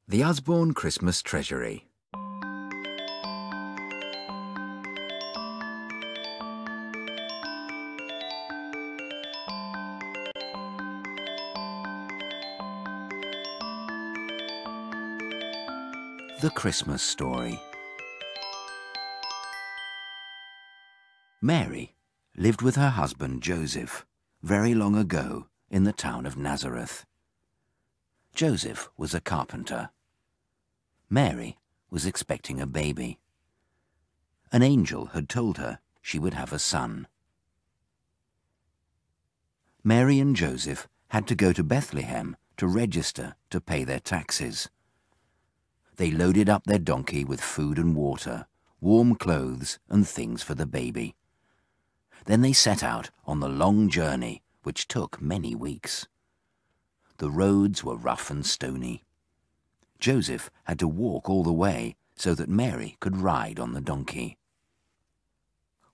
The Usborne Christmas Treasury. The Christmas Story. Mary lived with her husband Joseph very long ago in the town of Nazareth. Joseph was a carpenter. Mary was expecting a baby. An angel had told her she would have a son. Mary and Joseph had to go to Bethlehem to register to pay their taxes. They loaded up their donkey with food and water, warm clothes and things for the baby. Then they set out on the long journey, which took many weeks. The roads were rough and stony. Joseph had to walk all the way so that Mary could ride on the donkey.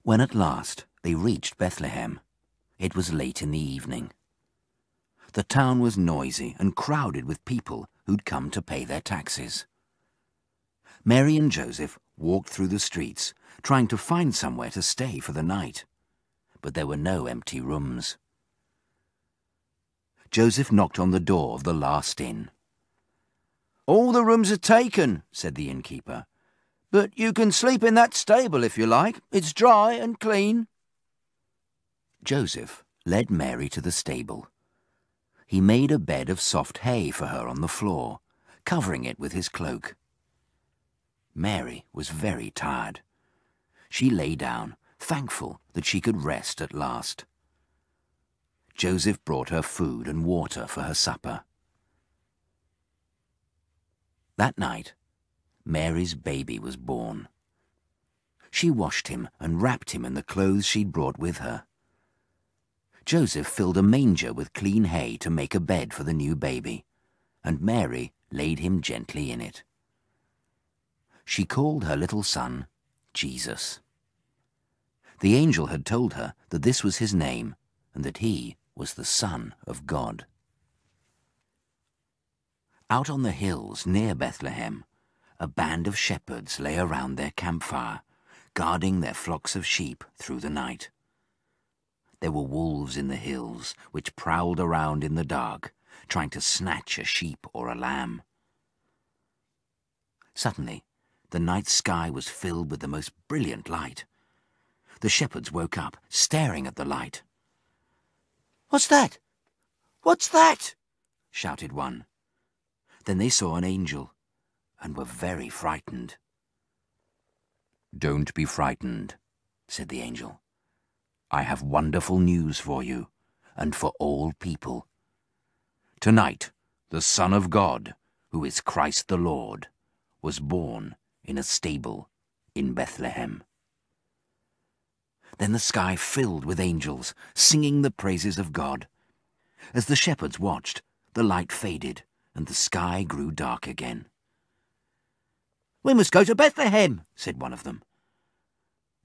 When at last they reached Bethlehem, it was late in the evening. The town was noisy and crowded with people who'd come to pay their taxes. Mary and Joseph walked through the streets, trying to find somewhere to stay for the night, but there were no empty rooms. Joseph knocked on the door of the last inn. "All the rooms are taken," said the innkeeper, "but you can sleep in that stable if you like. It's dry and clean." Joseph led Mary to the stable. He made a bed of soft hay for her on the floor, covering it with his cloak. Mary was very tired. She lay down, thankful that she could rest at last. Joseph brought her food and water for her supper. That night, Mary's baby was born. She washed him and wrapped him in the clothes she'd brought with her. Joseph filled a manger with clean hay to make a bed for the new baby, and Mary laid him gently in it. She called her little son Jesus. The angel had told her that this was his name and that he was the Son of God. Out on the hills near Bethlehem, a band of shepherds lay around their campfire, guarding their flocks of sheep through the night. There were wolves in the hills, which prowled around in the dark, trying to snatch a sheep or a lamb. Suddenly, the night sky was filled with the most brilliant light. The shepherds woke up, staring at the light. "What's that? What's that?" shouted one. Then they saw an angel and were very frightened. "Don't be frightened," said the angel. "I have wonderful news for you and for all people. Tonight, the Son of God, who is Christ the Lord, was born in a stable in Bethlehem." Then the sky filled with angels, singing the praises of God. As the shepherds watched, the light faded, and the sky grew dark again. "We must go to Bethlehem," said one of them.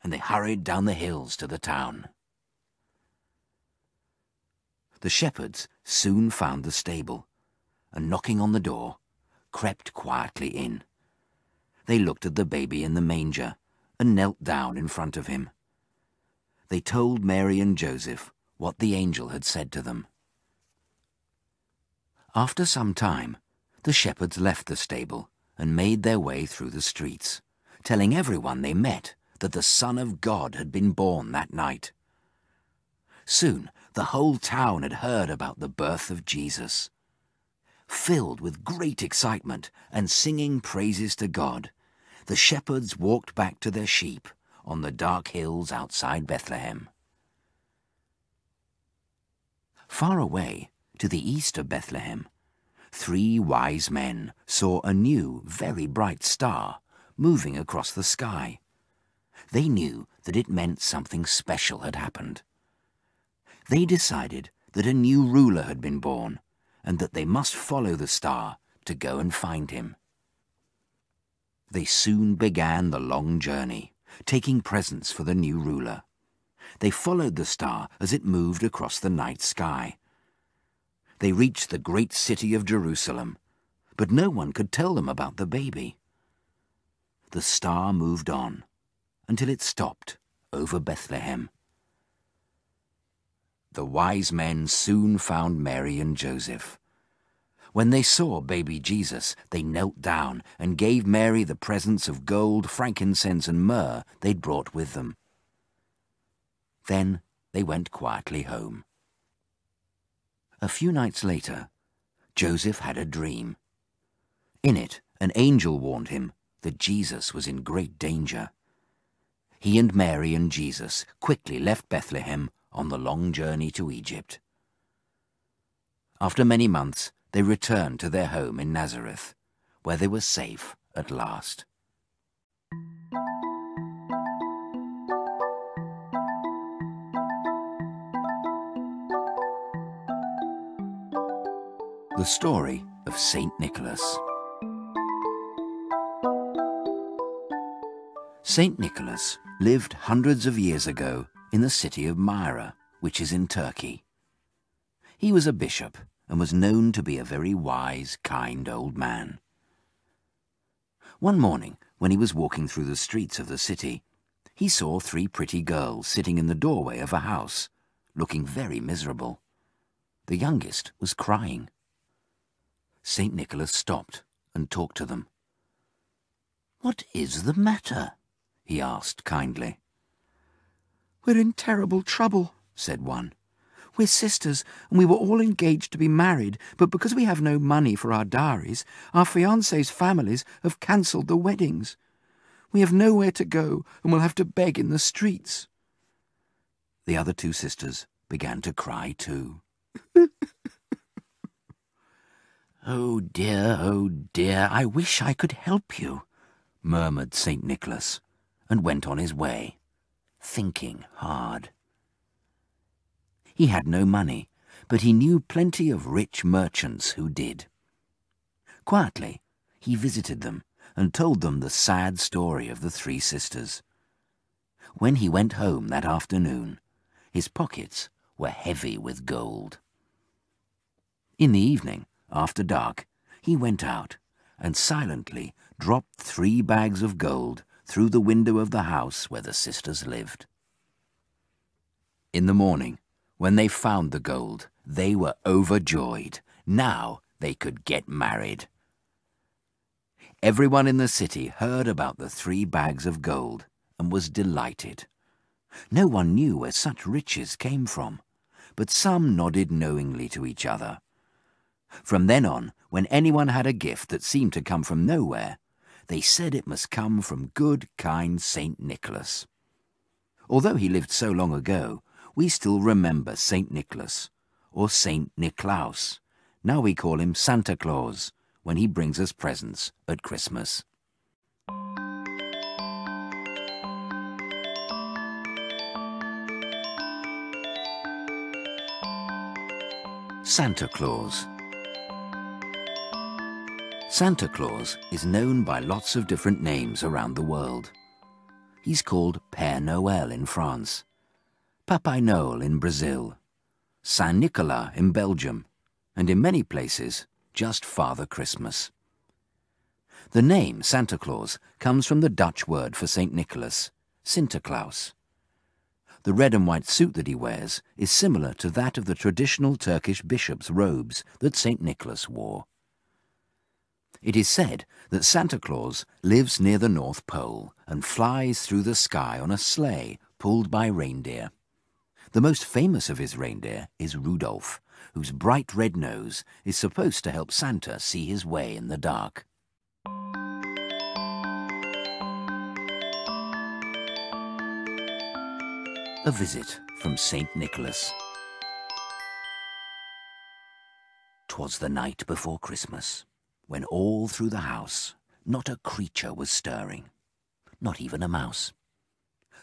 And they hurried down the hills to the town. The shepherds soon found the stable, and knocking on the door, crept quietly in. They looked at the baby in the manger, and knelt down in front of him. They told Mary and Joseph what the angel had said to them. After some time, the shepherds left the stable and made their way through the streets, telling everyone they met that the Son of God had been born that night. Soon, the whole town had heard about the birth of Jesus. Filled with great excitement and singing praises to God, the shepherds walked back to their sheep on the dark hills outside Bethlehem. Far away, to the east of Bethlehem, 3 wise men saw a new, very bright star moving across the sky. They knew that it meant something special had happened. They decided that a new ruler had been born and that they must follow the star to go and find him. They soon began the long journey, taking presents for the new ruler. They followed the star as it moved across the night sky. They reached the great city of Jerusalem, but no one could tell them about the baby. The star moved on until it stopped over Bethlehem. The wise men soon found Mary and Joseph. When they saw baby Jesus, they knelt down and gave Mary the presents of gold, frankincense and myrrh they'd brought with them. Then they went quietly home. A few nights later, Joseph had a dream. In it, an angel warned him that Jesus was in great danger. He and Mary and Jesus quickly left Bethlehem on the long journey to Egypt. After many months, they returned to their home in Nazareth, where they were safe at last. The story of Saint Nicholas. Saint Nicholas lived hundreds of years ago in the city of Myra, which is in Turkey. He was a bishop and was known to be a very wise, kind old man. One morning, when he was walking through the streets of the city, he saw 3 pretty girls sitting in the doorway of a house, looking very miserable. The youngest was crying. Saint Nicholas stopped and talked to them. "What is the matter?" he asked kindly. "We're in terrible trouble," said one. "We're sisters, and we were all engaged to be married, but because we have no money for our dowries, our fiancés' families have cancelled the weddings. We have nowhere to go, and we'll have to beg in the streets." The other 2 sisters began to cry too. "Oh dear, I wish I could help you," murmured Saint Nicholas, and went on his way, thinking hard. He had no money, but he knew plenty of rich merchants who did. Quietly, he visited them and told them the sad story of the 3 sisters. When he went home that afternoon, his pockets were heavy with gold. In the evening, after dark, he went out and silently dropped 3 bags of gold through the window of the house where the sisters lived. In the morning, when they found the gold, they were overjoyed. Now they could get married. Everyone in the city heard about the 3 bags of gold and was delighted. No one knew where such riches came from, but some nodded knowingly to each other. From then on, when anyone had a gift that seemed to come from nowhere, they said it must come from good, kind Saint Nicholas. Although he lived so long ago, we still remember Saint Nicholas, or Saint Niklaus. Now we call him Santa Claus when he brings us presents at Christmas. Santa Claus. Santa Claus is known by lots of different names around the world. He's called Père Noël in France, Papa Noël in Brazil, Saint Nicolas in Belgium, and in many places, just Father Christmas. The name Santa Claus comes from the Dutch word for St. Nicholas, Sinterklaas. The red and white suit that he wears is similar to that of the traditional Turkish bishop's robes that St. Nicholas wore. It is said that Santa Claus lives near the North Pole and flies through the sky on a sleigh pulled by reindeer. The most famous of his reindeer is Rudolph, whose bright red nose is supposed to help Santa see his way in the dark. A visit from St. Nicholas. 'Twas the night before Christmas, when all through the house not a creature was stirring, not even a mouse.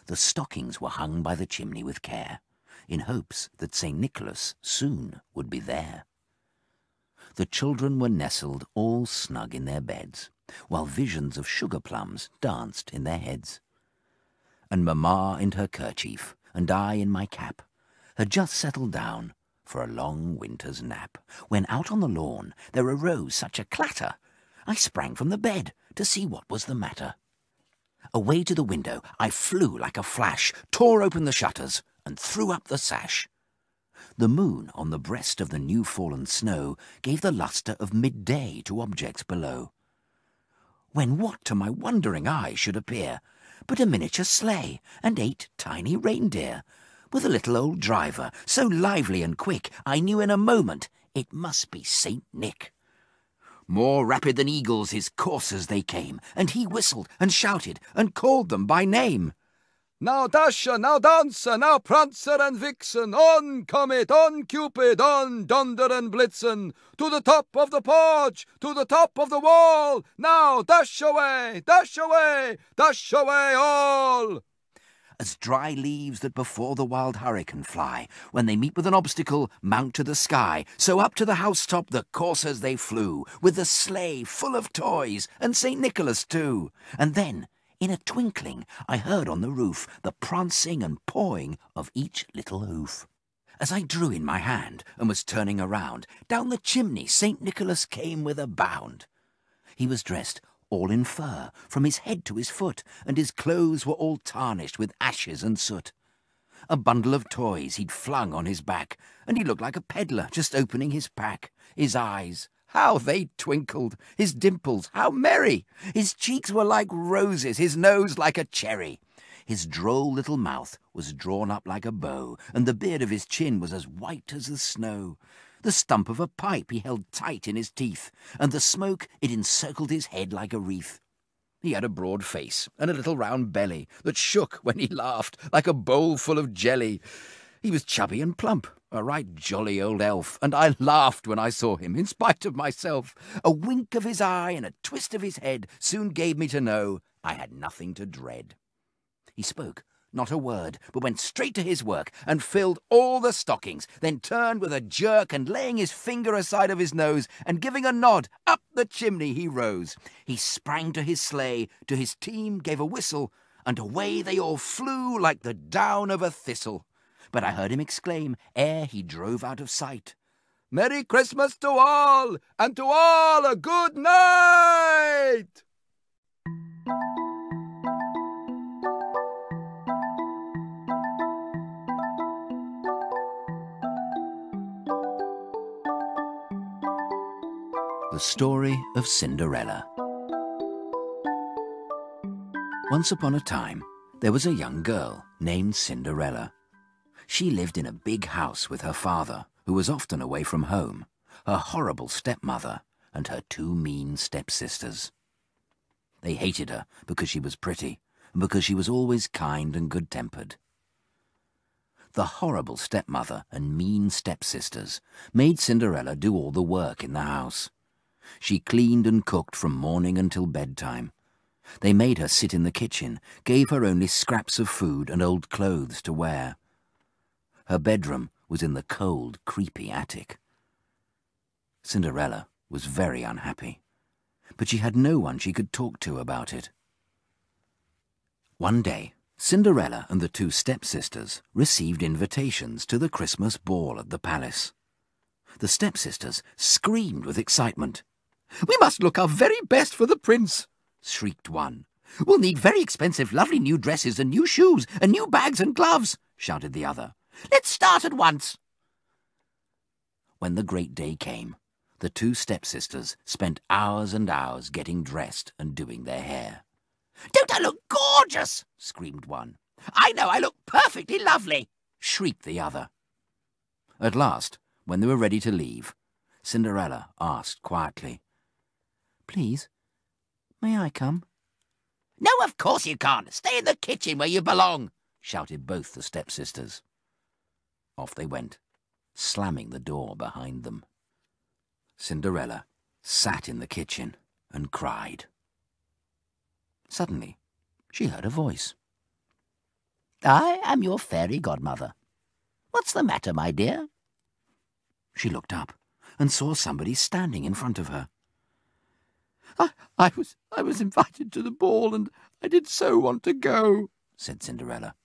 The stockings were hung by the chimney with care, in hopes that St. Nicholas soon would be there. The children were nestled all snug in their beds, while visions of sugar plums danced in their heads. And Mamma in her kerchief, and I in my cap, had just settled down for a long winter's nap, when out on the lawn there arose such a clatter I sprang from the bed to see what was the matter. Away to the window I flew like a flash, tore open the shutters, and threw up the sash. The moon on the breast of the new-fallen snow gave the lustre of midday to objects below. When what to my wondering eye should appear but a miniature sleigh and 8 tiny reindeer, with a little old driver, so lively and quick, I knew in a moment it must be Saint Nick. More rapid than eagles his coursers they came, and he whistled and shouted and called them by name. Now Dasher, now Dancer, now Prancer and Vixen, on Comet, on Cupid, on Dunder and Blitzen, to the top of the porch, to the top of the wall, now dash away, dash away, dash away all! As dry leaves that before the wild hurricane fly, when they meet with an obstacle, mount to the sky, so up to the housetop the coursers they flew, with the sleigh full of toys, and St. Nicholas too. And then, in a twinkling, I heard on the roof the prancing and pawing of each little hoof. As I drew in my hand and was turning around, down the chimney St. Nicholas came with a bound. He was dressed all in fur, from his head to his foot, and his clothes were all tarnished with ashes and soot. A bundle of toys he'd flung on his back, and he looked like a peddler just opening his pack. His eyes, how they twinkled! His dimples, how merry! His cheeks were like roses, his nose like a cherry. His droll little mouth was drawn up like a bow, and the beard of his chin was as white as the snow. The stump of a pipe he held tight in his teeth, and the smoke it encircled his head like a wreath. He had a broad face and a little round belly that shook when he laughed like a bowl full of jelly. He was chubby and plump, a right jolly old elf, and I laughed when I saw him, in spite of myself. A wink of his eye and a twist of his head soon gave me to know I had nothing to dread. He spoke not a word, but went straight to his work and filled all the stockings, then turned with a jerk and laying his finger aside of his nose and giving a nod, up the chimney he rose. He sprang to his sleigh, to his team gave a whistle, and away they all flew like the down of a thistle. But I heard him exclaim, ere he drove out of sight, "Merry Christmas to all, and to all a good night!" The Story of Cinderella. Once upon a time, there was a young girl named Cinderella. She lived in a big house with her father, who was often away from home, her horrible stepmother, and her 2 mean stepsisters. They hated her because she was pretty, and because she was always kind and good-tempered. The horrible stepmother and mean stepsisters made Cinderella do all the work in the house. She cleaned and cooked from morning until bedtime. They made her sit in the kitchen, gave her only scraps of food and old clothes to wear. Her bedroom was in the cold, creepy attic. Cinderella was very unhappy, but she had no one she could talk to about it. One day, Cinderella and the 2 stepsisters received invitations to the Christmas ball at the palace. The stepsisters screamed with excitement. "We must look our very best for the prince," shrieked one. "We'll need very expensive, lovely new dresses and new shoes and new bags and gloves," shouted the other. "Let's start at once." When the great day came, the 2 stepsisters spent hours and hours getting dressed and doing their hair. "Don't I look gorgeous?" screamed one. "I know, I look perfectly lovely," shrieked the other. At last, when they were ready to leave, Cinderella asked quietly, "Please, may I come?" "No, of course you can't. Stay in the kitchen where you belong," shouted both the stepsisters. Off they went, slamming the door behind them. Cinderella sat in the kitchen and cried. Suddenly, she heard a voice. "I am your fairy godmother. What's the matter, my dear?" She looked up and saw somebody standing in front of her. I was invited to the ball, and I did so want to go," said Cinderella.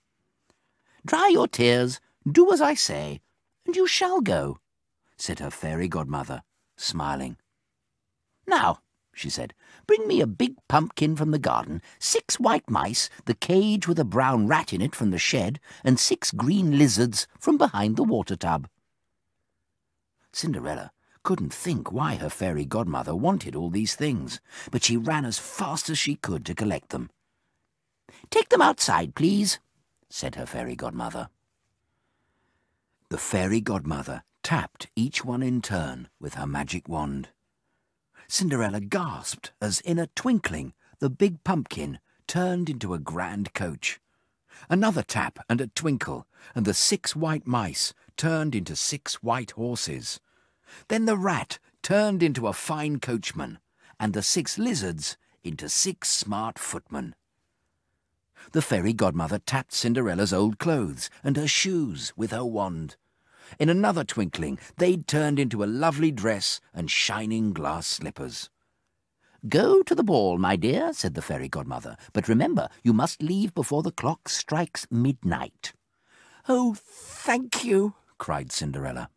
"Dry your tears, do as I say, and you shall go," said her fairy godmother, smiling. "Now, she said. "Bring me a big pumpkin from the garden, 6 white mice, the cage with a brown rat in it from the shed, and 6 green lizards from behind the water tub." Cinderella couldn't think why her fairy godmother wanted all these things, but she ran as fast as she could to collect them. "Take them outside, please," said her fairy godmother. The fairy godmother tapped each one in turn with her magic wand. Cinderella gasped as, in a twinkling, the big pumpkin turned into a grand coach. Another tap and a twinkle, and the 6 white mice turned into 6 white horses. Then the rat turned into a fine coachman, and the 6 lizards into 6 smart footmen. The fairy godmother tapped Cinderella's old clothes and her shoes with her wand. In another twinkling, they'd turned into a lovely dress and shining glass slippers. "Go to the ball, my dear," said the fairy godmother, "but remember, you must leave before the clock strikes midnight." "Oh, thank you," cried Cinderella.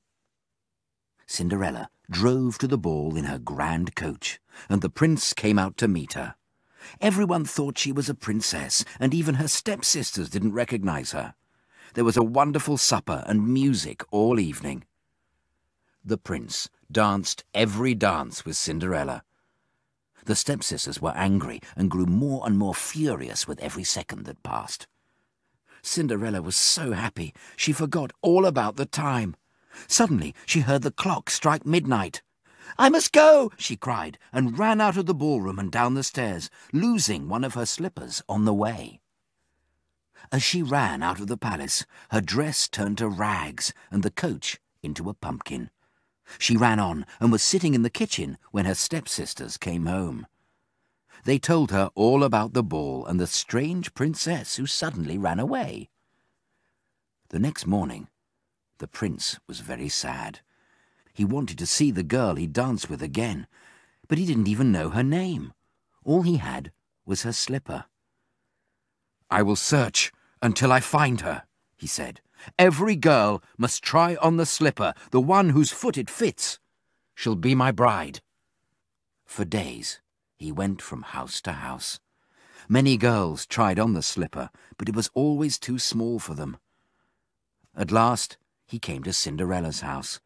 Cinderella drove to the ball in her grand coach, and the prince came out to meet her. Everyone thought she was a princess, and even her stepsisters didn't recognize her. There was a wonderful supper and music all evening. The prince danced every dance with Cinderella. The stepsisters were angry and grew more and more furious with every second that passed. Cinderella was so happy she forgot all about the time. Suddenly she heard the clock strike midnight. "I must go!" she cried, and ran out of the ballroom and down the stairs, losing one of her slippers on the way. As she ran out of the palace, her dress turned to rags and the coach into a pumpkin. She ran on and was sitting in the kitchen when her stepsisters came home. They told her all about the ball and the strange princess who suddenly ran away. The next morning, the prince was very sad. He wanted to see the girl he danced with again, but he didn't even know her name. All he had was her slipper. "I will search until I find her," he said. "Every girl must try on the slipper, the one whose foot it fits. She'll be my bride." For days he went from house to house. Many girls tried on the slipper, but it was always too small for them. At last he came to Cinderella's house.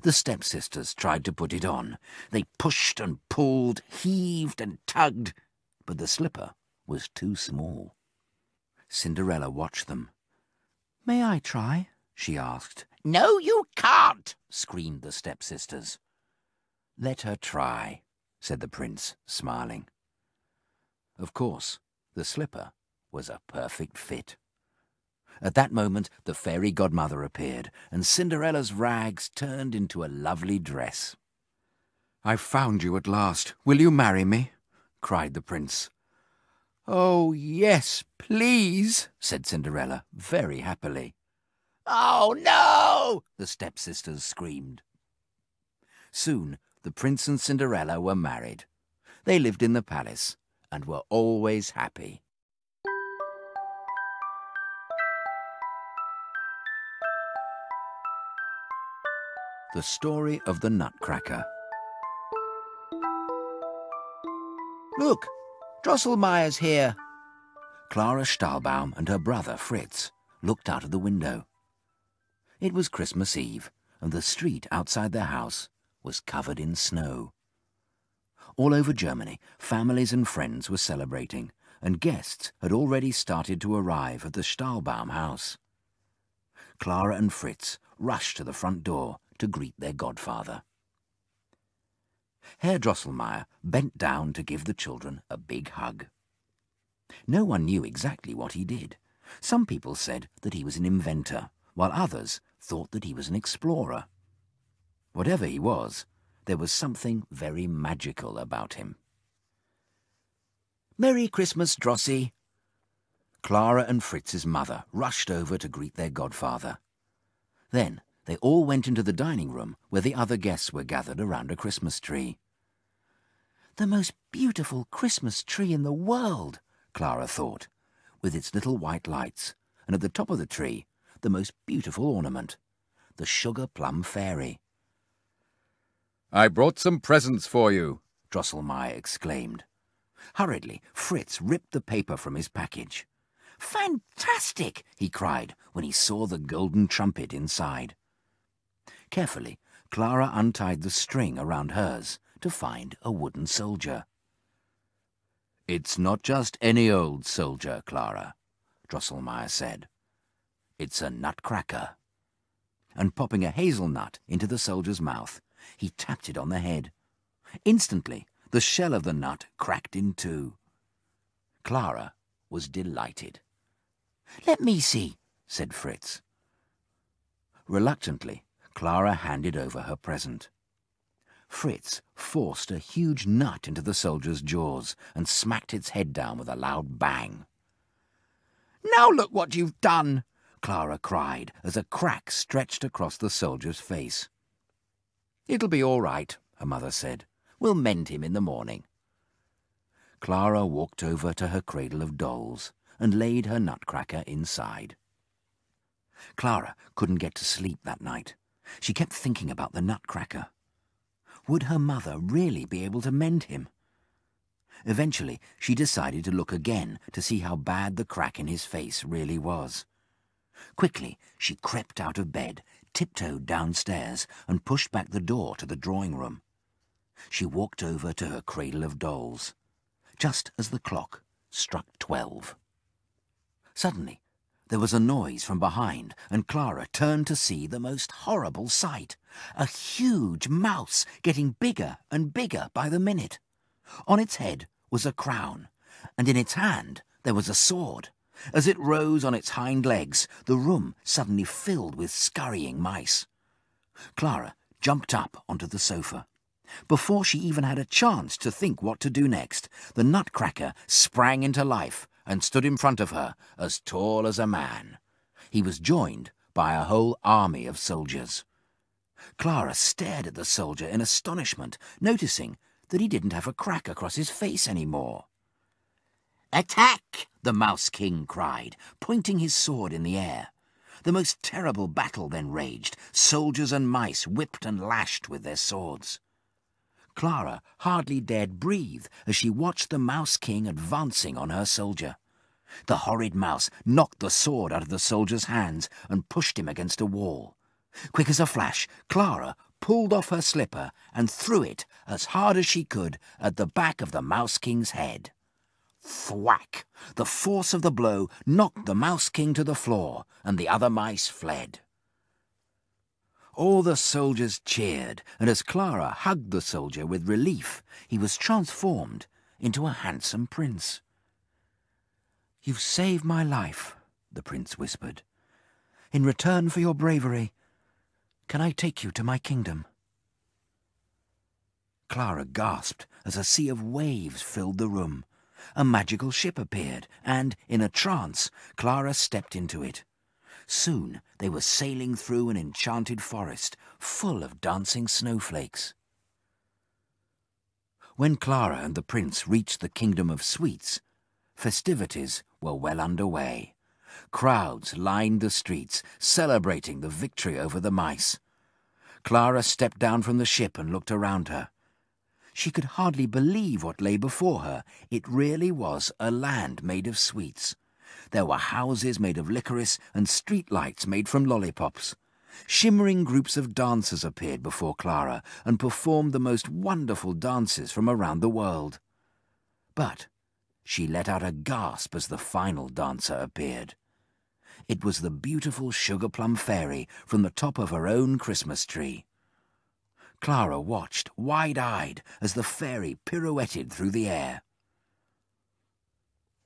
The stepsisters tried to put it on. They pushed and pulled, heaved and tugged, but the slipper was too small. Cinderella watched them. "May I try?" she asked. "No, you can't!" screamed the stepsisters. "Let her try," said the prince, smiling. Of course, the slipper was a perfect fit. At that moment, the fairy godmother appeared, and Cinderella's rags turned into a lovely dress. "I've found you at last. Will you marry me?" cried the prince. "Oh, yes, please," said Cinderella, very happily. "Oh, no!" the stepsisters screamed. Soon the prince and Cinderella were married. They lived in the palace and were always happy. The Story of the Nutcracker. "Look, Drosselmeyer's here." Clara Stahlbaum and her brother Fritz looked out of the window. It was Christmas Eve, and the street outside their house was covered in snow. All over Germany, families and friends were celebrating, and guests had already started to arrive at the Stahlbaum house. Clara and Fritz rushed to the front door to greet their godfather. Herr Drosselmeyer bent down to give the children a big hug. No one knew exactly what he did. Some people said that he was an inventor, while others thought that he was an explorer. Whatever he was, there was something very magical about him. "Merry Christmas, Drossie!" Clara and Fritz's mother rushed over to greet their godfather. Then they all went into the dining room where the other guests were gathered around a Christmas tree. "The most beautiful Christmas tree in the world," Clara thought, with its little white lights, and at the top of the tree, the most beautiful ornament, the Sugarplum Fairy. "I brought some presents for you," Drosselmeyer exclaimed. Hurriedly, Fritz ripped the paper from his package. "Fantastic!" he cried when he saw the golden trumpet inside. Carefully, Clara untied the string around hers to find a wooden soldier. "It's not just any old soldier, Clara," Drosselmeyer said. "It's a nutcracker." And popping a hazelnut into the soldier's mouth, he tapped it on the head. Instantly, the shell of the nut cracked in two. Clara was delighted. "Let me see," said Fritz. Reluctantly, Clara handed over her present. Fritz forced a huge nut into the soldier's jaws and smacked its head down with a loud bang. "Now look what you've done!" Clara cried as a crack stretched across the soldier's face. "It'll be all right," her mother said. "We'll mend him in the morning." Clara walked over to her cradle of dolls and laid her nutcracker inside. Clara couldn't get to sleep that night. She kept thinking about the nutcracker. Would her mother really be able to mend him? Eventually, she decided to look again to see how bad the crack in his face really was. Quickly, she crept out of bed, tiptoed downstairs, and pushed back the door to the drawing room. She walked over to her cradle of dolls, just as the clock struck 12. Suddenly, there was a noise from behind, and Clara turned to see the most horrible sight. A huge mouse getting bigger and bigger by the minute. On its head was a crown, and in its hand there was a sword. As it rose on its hind legs, the room suddenly filled with scurrying mice. Clara jumped up onto the sofa. Before she even had a chance to think what to do next, the nutcracker sprang into life and stood in front of her, as tall as a man. He was joined by a whole army of soldiers. Clara stared at the soldier in astonishment, noticing that he didn't have a crack across his face anymore. "Attack!" the Mouse King cried, pointing his sword in the air. The most terrible battle then raged. Soldiers and mice whipped and lashed with their swords. Clara hardly dared breathe as she watched the Mouse King advancing on her soldier. The horrid mouse knocked the sword out of the soldier's hands and pushed him against a wall. Quick as a flash, Clara pulled off her slipper and threw it as hard as she could at the back of the Mouse King's head. Thwack! The force of the blow knocked the Mouse King to the floor, and the other mice fled. All the soldiers cheered, and as Clara hugged the soldier with relief, he was transformed into a handsome prince. "You've saved my life," the prince whispered. "In return for your bravery, can I take you to my kingdom?" Clara gasped as a sea of waves filled the room. A magical ship appeared, and, in a trance, Clara stepped into it. Soon they were sailing through an enchanted forest full of dancing snowflakes. When Clara and the prince reached the Kingdom of Sweets, festivities were well underway. Crowds lined the streets, celebrating the victory over the mice. Clara stepped down from the ship and looked around her. She could hardly believe what lay before her. It really was a land made of sweets. There were houses made of licorice and streetlights made from lollipops. Shimmering groups of dancers appeared before Clara and performed the most wonderful dances from around the world. But she let out a gasp as the final dancer appeared. It was the beautiful Sugarplum Fairy from the top of her own Christmas tree. Clara watched, wide-eyed, as the fairy pirouetted through the air.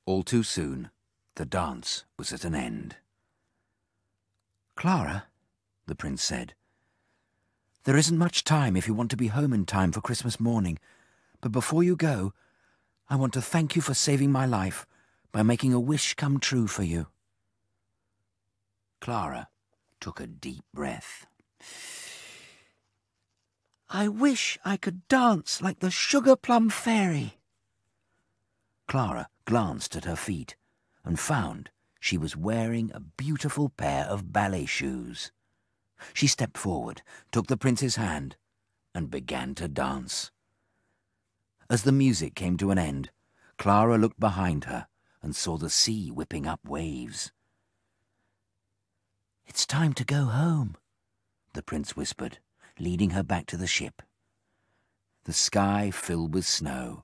All too soon, the dance was at an end. "Clara," the prince said, "there isn't much time if you want to be home in time for Christmas morning, but before you go, I want to thank you for saving my life by making a wish come true for you." Clara took a deep breath. "I wish I could dance like the Sugarplum Fairy." Clara glanced at her feet and found she was wearing a beautiful pair of ballet shoes. She stepped forward, took the prince's hand, and began to dance. As the music came to an end, Clara looked behind her and saw the sea whipping up waves. "It's time to go home," the prince whispered, leading her back to the ship. The sky filled with snow,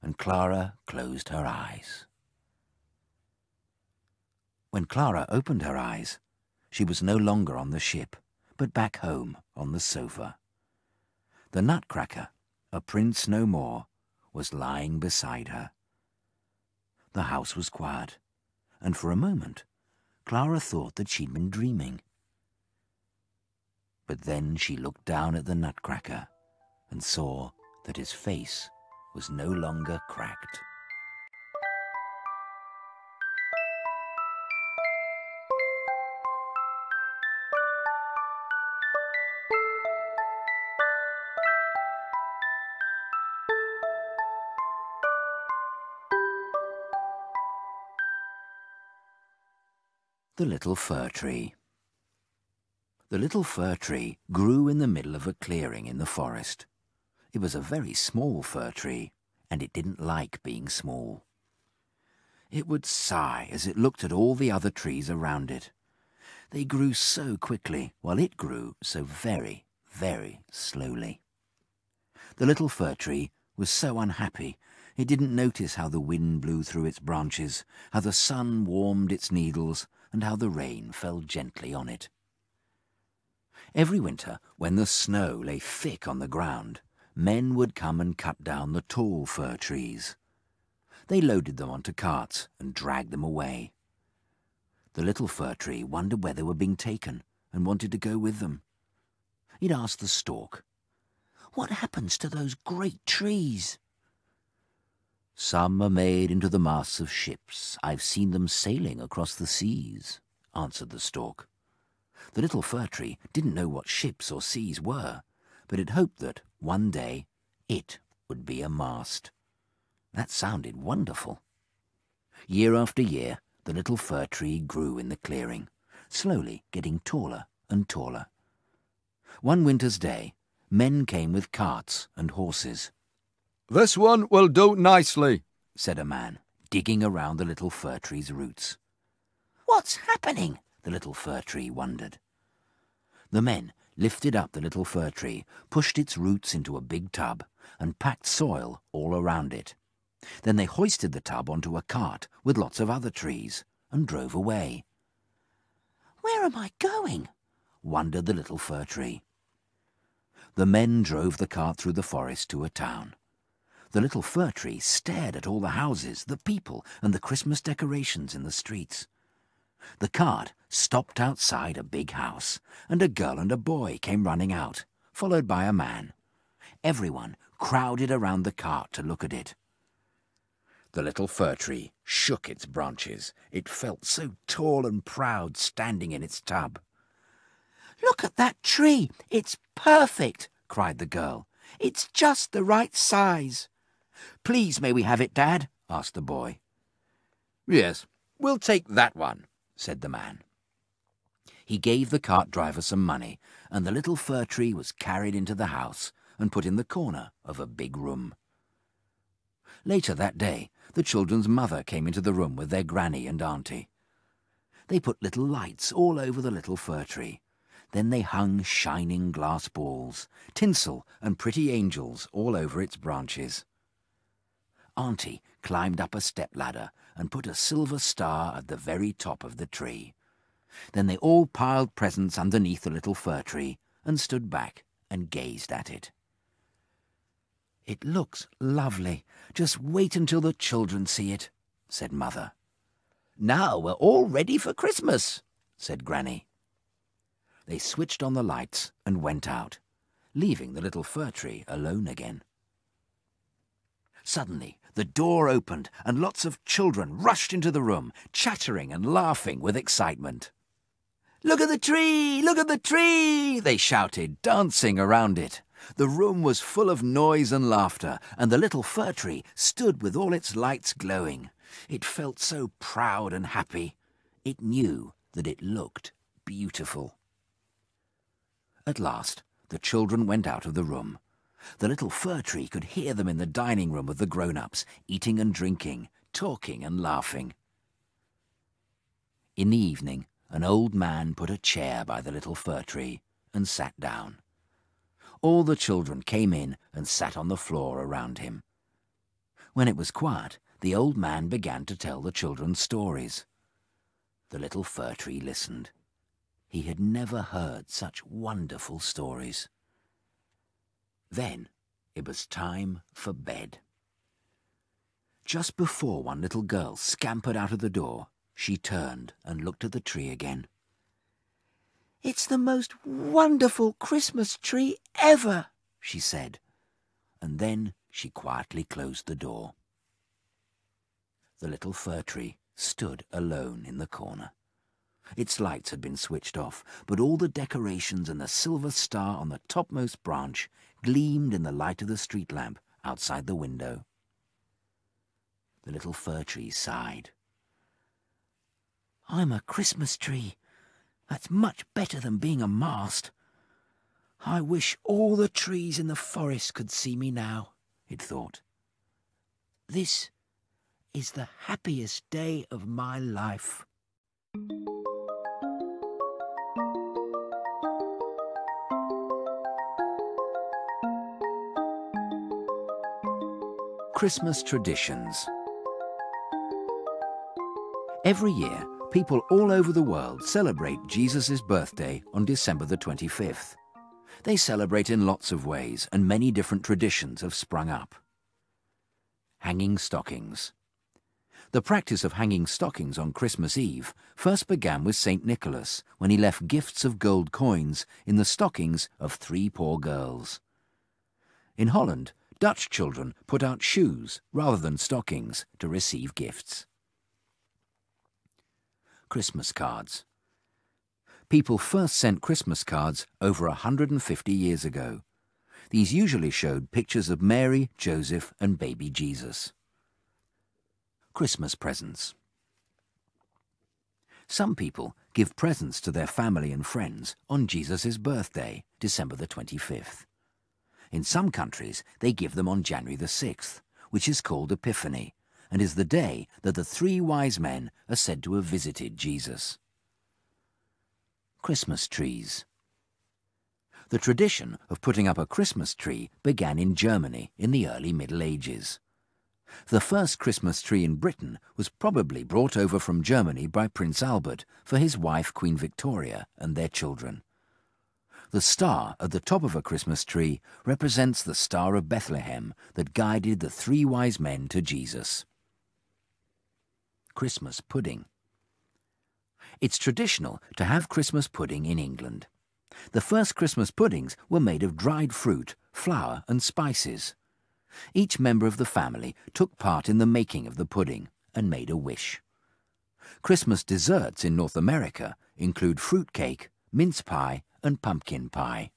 and Clara closed her eyes. When Clara opened her eyes, she was no longer on the ship, but back home on the sofa. The Nutcracker, a prince no more, was lying beside her. The house was quiet, and for a moment Clara thought that she'd been dreaming. But then she looked down at the Nutcracker and saw that his face was no longer cracked. The Little Fir Tree. The little fir tree grew in the middle of a clearing in the forest. It was a very small fir tree, and it didn't like being small. It would sigh as it looked at all the other trees around it. They grew so quickly, while it grew so very, very slowly. The little fir tree was so unhappy, it didn't notice how the wind blew through its branches, how the sun warmed its needles, and how the rain fell gently on it. Every winter, when the snow lay thick on the ground, men would come and cut down the tall fir trees. They loaded them onto carts and dragged them away. The little fir tree wondered where they were being taken and wanted to go with them. It asked the stork, "What happens to those great trees?" "Some are made into the masts of ships. I've seen them sailing across the seas," answered the stork. The little fir tree didn't know what ships or seas were, but it hoped that, one day, it would be a mast. That sounded wonderful. Year after year, the little fir tree grew in the clearing, slowly getting taller and taller. One winter's day, men came with carts and horses. "This one will do nicely," said a man, digging around the little fir tree's roots. "What's happening?" the little fir tree wondered. The men lifted up the little fir tree, pushed its roots into a big tub, and packed soil all around it. Then they hoisted the tub onto a cart with lots of other trees and drove away. "Where am I going?" wondered the little fir tree. The men drove the cart through the forest to a town. The little fir tree stared at all the houses, the people, and the Christmas decorations in the streets. The cart stopped outside a big house, and a girl and a boy came running out, followed by a man. Everyone crowded around the cart to look at it. The little fir tree shook its branches. It felt so tall and proud standing in its tub. "Look at that tree! It's perfect!" cried the girl. "It's just the right size." "Please, may we have it, Dad?" asked the boy. "Yes, we'll take that one," said the man. He gave the cart driver some money, and the little fir tree was carried into the house and put in the corner of a big room. Later that day, the children's mother came into the room with their granny and auntie. They put little lights all over the little fir tree. Then they hung shining glass balls, tinsel and pretty angels all over its branches. Auntie climbed up a step-ladder and put a silver star at the very top of the tree. Then they all piled presents underneath the little fir tree and stood back and gazed at it. "It looks lovely. Just wait until the children see it," said Mother. "Now we're all ready for Christmas," said Granny. They switched on the lights and went out, leaving the little fir tree alone again. Suddenly, the door opened and lots of children rushed into the room, chattering and laughing with excitement. "Look at the tree! Look at the tree!" they shouted, dancing around it. The room was full of noise and laughter, and the little fir tree stood with all its lights glowing. It felt so proud and happy. It knew that it looked beautiful. At last, the children went out of the room, The little fir tree could hear them in the dining room of the grown-ups, eating and drinking, talking and laughing. In the evening, an old man put a chair by the little fir tree and sat down. All the children came in and sat on the floor around him. When it was quiet, the old man began to tell the children stories. The little fir tree listened. He had never heard such wonderful stories. Then it was time for bed. Just before one little girl scampered out of the door, she turned and looked at the tree again. "It's the most wonderful Christmas tree ever," she said, and then she quietly closed the door. The little fir tree stood alone in the corner. Its lights had been switched off, but all the decorations and the silver star on the topmost branch gleamed in the light of the street lamp outside the window. The little fir tree sighed. "I'm a Christmas tree. That's much better than being a mast. I wish all the trees in the forest could see me now," it thought. "This is the happiest day of my life." Christmas traditions. Every year, people all over the world celebrate Jesus' birthday on December the 25th. They celebrate in lots of ways, and many different traditions have sprung up. Hanging stockings. The practice of hanging stockings on Christmas Eve first began with St. Nicholas, when he left gifts of gold coins in the stockings of 3 poor girls. In Holland, Dutch children put out shoes rather than stockings to receive gifts. Christmas cards. People first sent Christmas cards over 150 years ago. These usually showed pictures of Mary, Joseph, and baby Jesus. Christmas presents. Some people give presents to their family and friends on Jesus' birthday, December the 25th. In some countries, they give them on January the 6th, which is called Epiphany, and is the day that the 3 wise men are said to have visited Jesus. Christmas trees. The tradition of putting up a Christmas tree began in Germany in the early Middle Ages. The first Christmas tree in Britain was probably brought over from Germany by Prince Albert for his wife Queen Victoria and their children. The star at the top of a Christmas tree represents the Star of Bethlehem that guided the 3 wise men to Jesus. Christmas pudding. It's traditional to have Christmas pudding in England. The first Christmas puddings were made of dried fruit, flour and spices. Each member of the family took part in the making of the pudding and made a wish. Christmas desserts in North America include fruit cake, mince pie and pumpkin pie.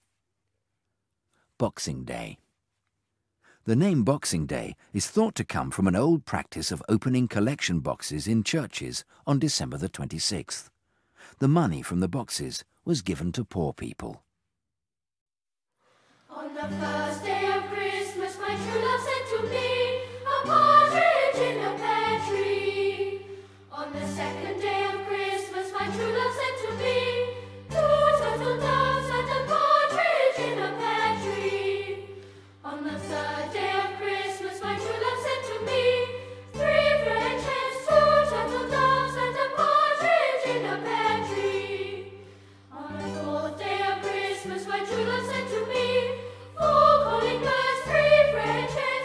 Boxing Day. The name Boxing Day is thought to come from an old practice of opening collection boxes in churches on December the 26th. The money from the boxes was given to poor people. On the first day of Christmas, my true love sent to me a partridge in a pear tree. On the second day of Christmas, my true love sent to me 2 turtle doves and a partridge in a pear tree. On the third day of Christmas, my true love sent to me 3 French hens, 2 turtle doves and a partridge in a pear tree. On the fourth day of Christmas, my true love sent to me 4 calling birds, 3 French hens,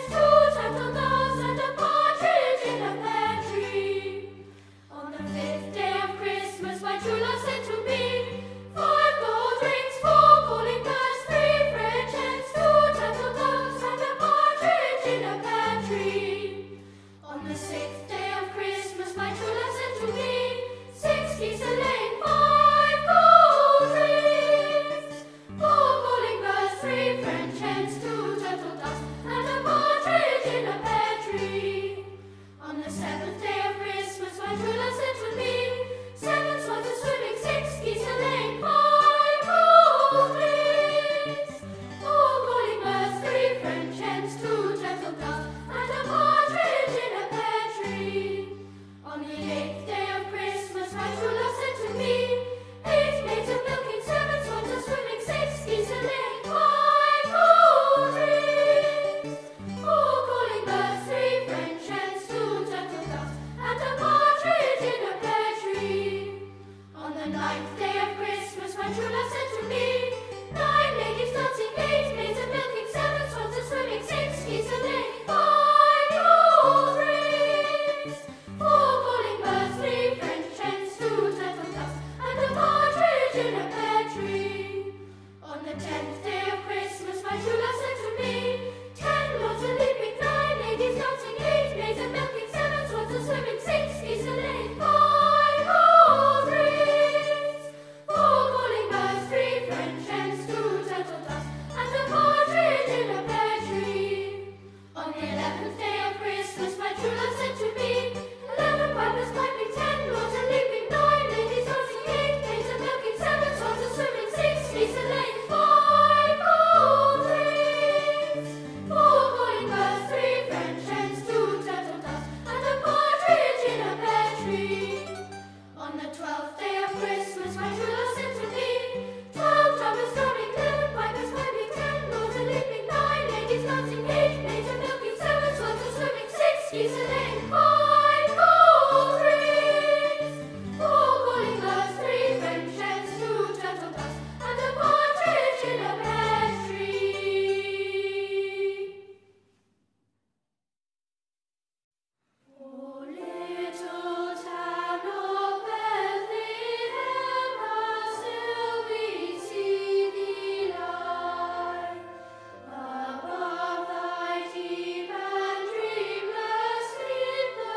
Listening fine gold rings, four calling birds, three French hens, two turtle doves, and a partridge in a pear tree. Oh, little town of Bethlehem, how still we see thee lie, above thy deep and dreamless sleep.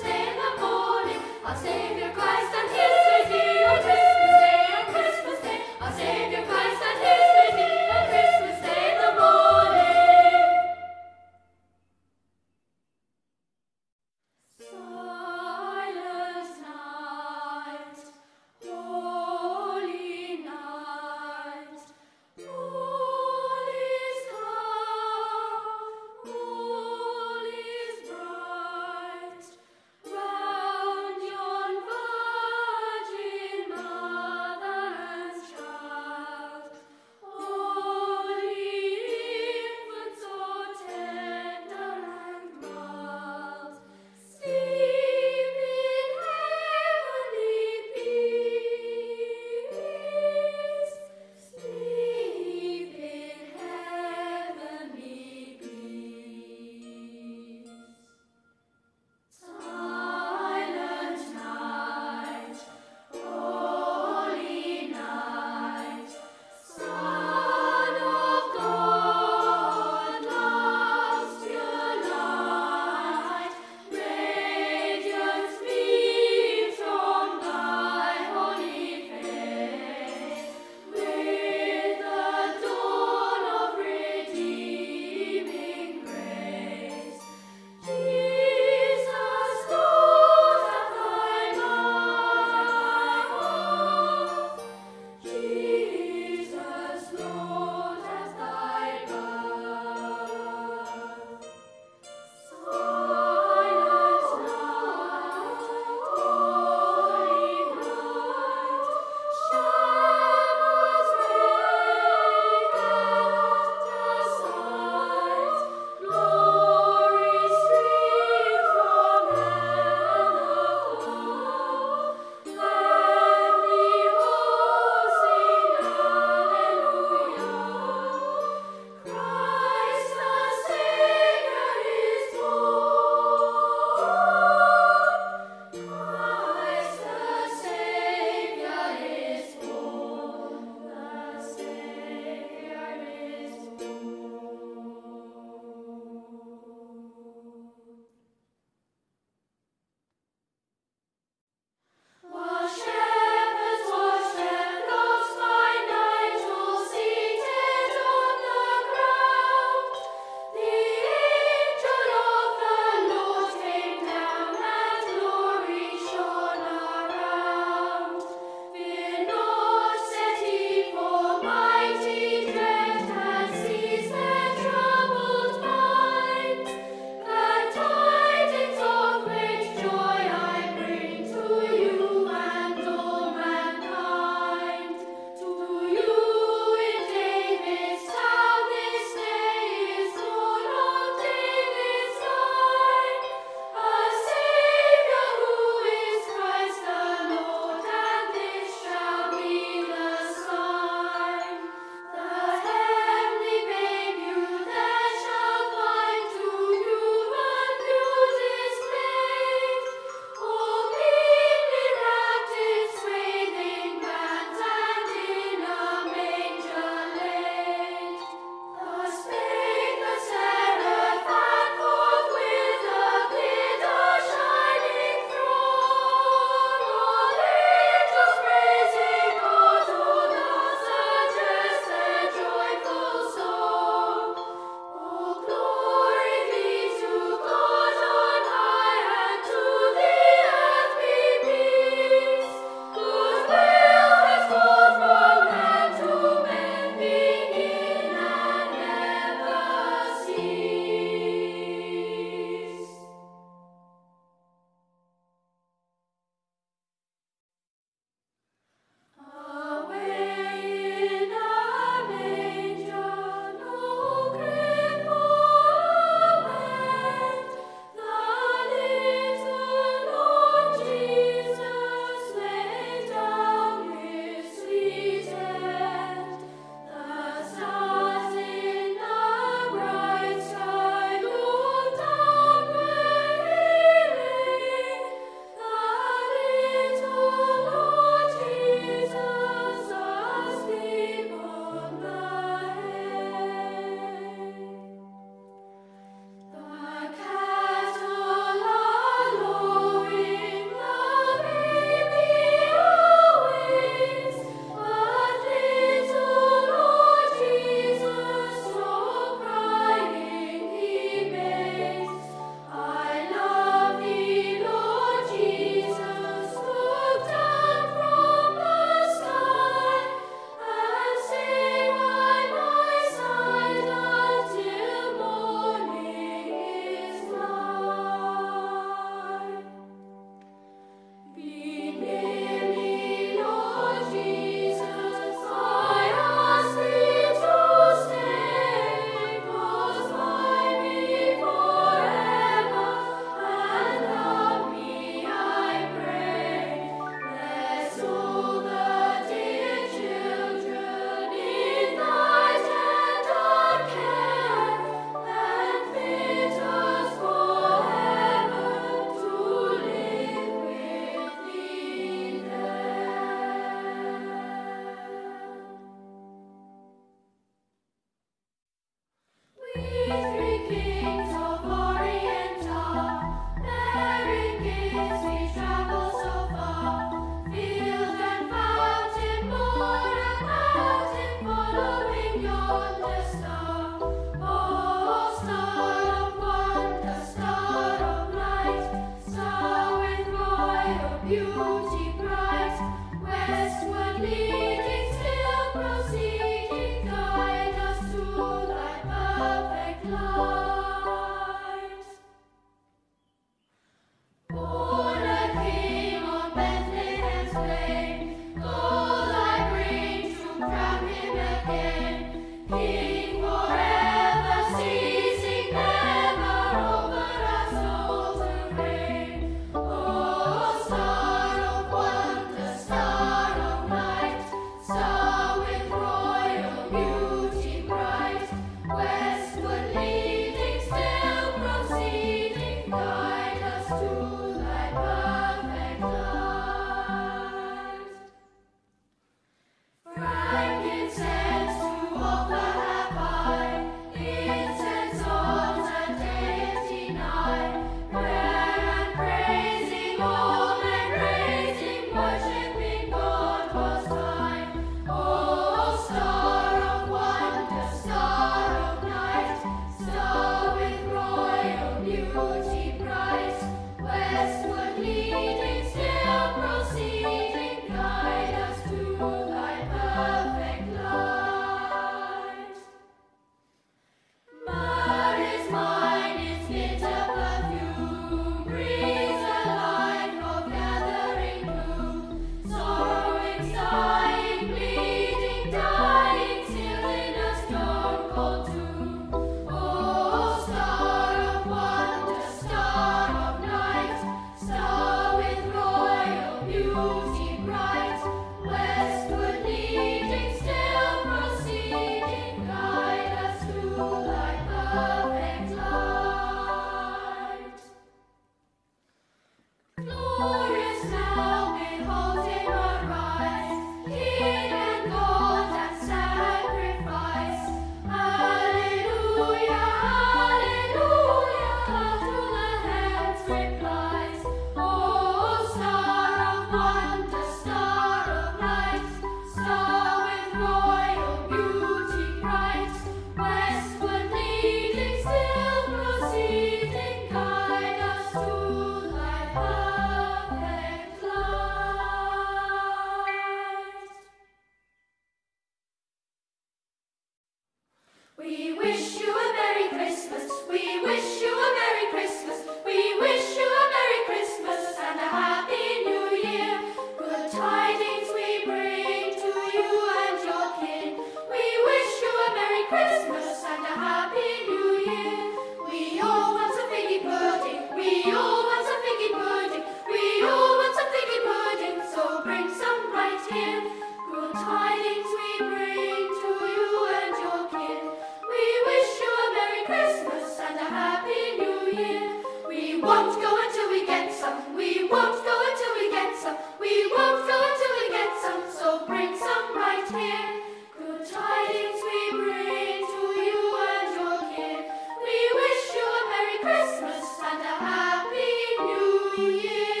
We wish you a Merry Christmas. We wish you a Merry Christmas. We wish you a Merry Christmas and a Happy New Year. Good tidings we bring to you and your kin. We wish you a Merry Christmas and a Happy New Year. We all want some figgy pudding. We all want some figgy pudding. We all want some figgy pudding. So bring some right here. Good tidings we bring to you and your kin. We wish you a Merry Christmas and a Happy New Year. We won't go until we get some. We won't go until we get some. We won't go until we get some. So bring some right here. Good tidings we bring to you and your kin. We wish you a Merry Christmas and a Happy New Year.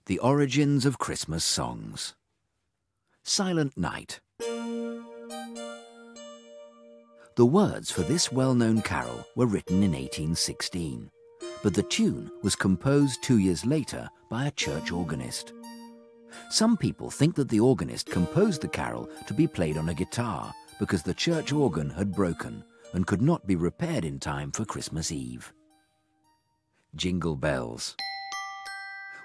The origins of Christmas songs. Silent Night. The words for this well-known carol were written in 1816, but the tune was composed 2 years later by a church organist. Some people think that the organist composed the carol to be played on a guitar because the church organ had broken and could not be repaired in time for Christmas Eve. Jingle Bells.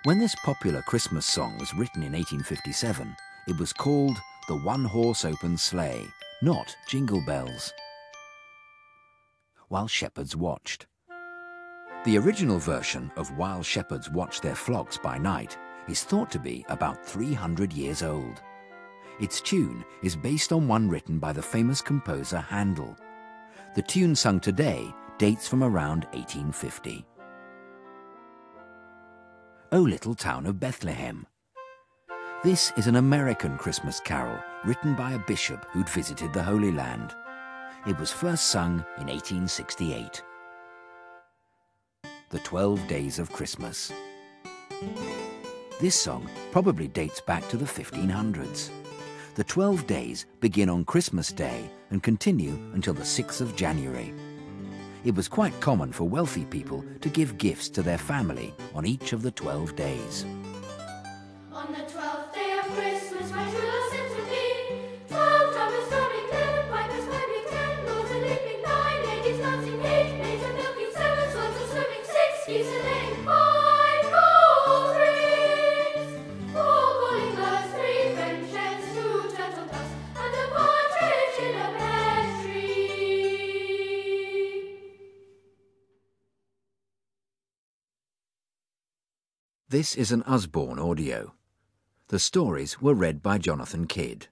When this popular Christmas song was written in 1857, it was called the One-Horse Open Sleigh, not Jingle Bells. While Shepherds Watched. The original version of While Shepherds Watch Their Flocks by Night is thought to be about 300 years old. Its tune is based on one written by the famous composer Handel. The tune sung today dates from around 1850. O Little Town of Bethlehem. This is an American Christmas carol written by a bishop who'd visited the Holy Land. It was first sung in 1868. The 12 Days of Christmas. This song probably dates back to the 1500s. The 12 days begin on Christmas Day and continue until the 6th of January. It was quite common for wealthy people to give gifts to their family on each of the 12 days. On the 12th day of Christmas, my true love sent to me 12 drummers drumming, 11 pipers piping, 10 lords a leaping, 9 ladies dancing, 8 maids a milking, 7 swans a swimming, 6 geese a laying, 5 gold rings, 4 calling birds, 3 French hens, 2 turtle doves, and a partridge in a pear tree. This is an Usborne audio. The stories were read by Jonathan Kidd.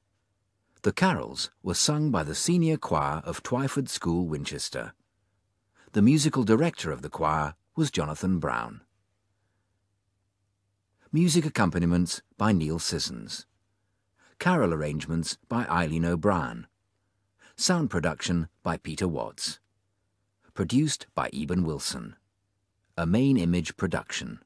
The carols were sung by the senior choir of Twyford School, Winchester. The musical director of the choir was Jonathan Brown. Music accompaniments by Neil Sissons. Carol arrangements by Eileen O'Brien. Sound production by Peter Watts. Produced by Eben Wilson. A Main Image production.